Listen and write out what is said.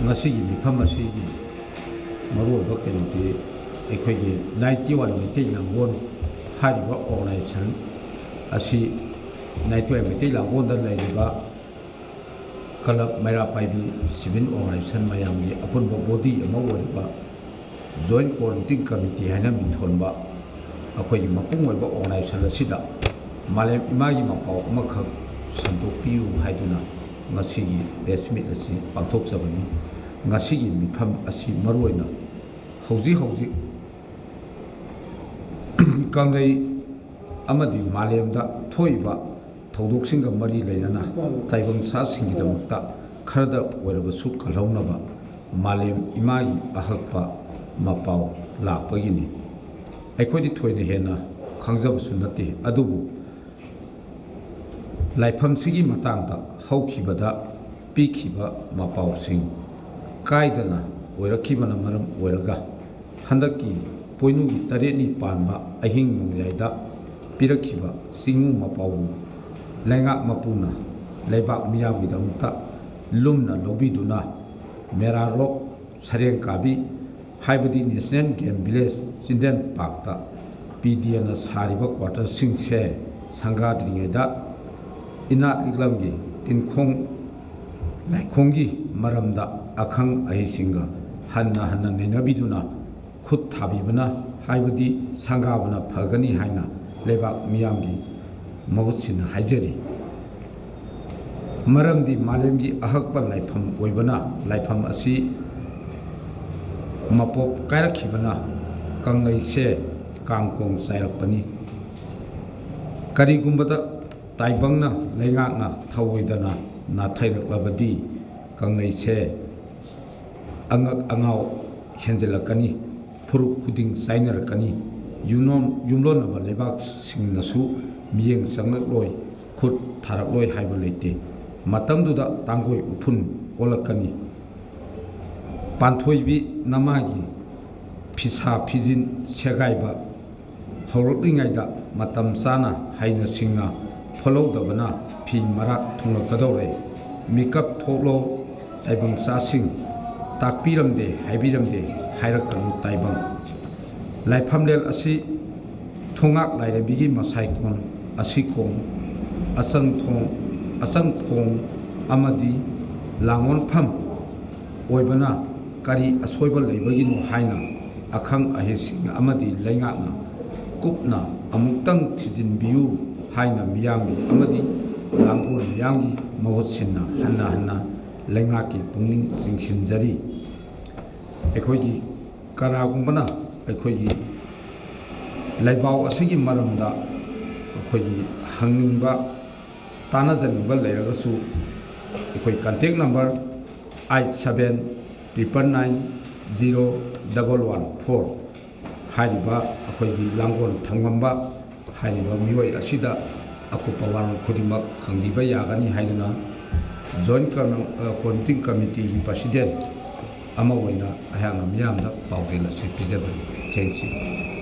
ngasi gi mifam asi gi maru ba kenoti ekhoi 91 metai langon hariba organization asi 91 metai langon da laiba club mera paibi civil organization mayam gi apun body ama woriba joint quarantine committee hana min thonba akhoi mapung oiba organization asida malem imagi mapau amakha santopiu haiduna ngasi gi desmit asi pangthok jabani ngasi gi mifam asi maruina hauji kangai amadi malemda thoiba thaudoksingga mari leina taibang sa singidamukta kharda oirabasu kalhaunaba malem imagi ahakpa mapau lakpagini aikhodi thoine hena khangjabasu nati adubu laifam sigi matangda haukibada pikhiba mapau sing kaidana oirakibana maram oiraga handaki poinugi tareni panba ahing nongyaida pirakhiba singu mapau lengak mapuna leibak miyagidamta lumna lobiduna merarok sareng kabi haibadi national game village children park ta pdn sariba quarter singse sangadringaida ina liglamgi tinkhong laikhonggi maramda akhang ahisinga hanna nenabiduna khut thabibana haibadi sangabana phagani haina lebak miyamgi mahutsin haijari maramdi malemgi ahakpa laifam oibana laifam asi mapop kairakhibana kangai se kangkong sairapani karigumbada taibangna leingakna thawoidana na thailaklabadi kangai se angak angau henjelakani phuruk khuding sainarakani yumlon aba lebak singnasu miyeng changloi khut tharakloi haiba leite matamduda tangoi uphun olakani panthoibi namagi phisa phijin segaiba horoklingaida matam sana haina singa folowdabana phi marak thunglakadore mikap thoklo taibang sasing takpiramde haibiramde hairakanu taibang laifamlel asi thongak lairabigi masaikon asikong asangkhong amadi langon pham oibana kari asoiba leibagi no haina akhang ahising amadi leingakna kupna amuktang thijinbiu haina miyamgi amadi langon miyamgi mahutsinna hanna leingaki pungning jingsinjari ekhoigi karagumbana ekhoigi laibau asigi maramda ekhoigi hangningba tanajaningba leiragasu ekhoi contact number 8799901114 hariba ekhoigi langon thangamba hariba mioi asida akupa waran khodimak hangdiba yagani haiduna joint quarantine committee hi president ama waina ayang miyamda pawdela se pijabani thank you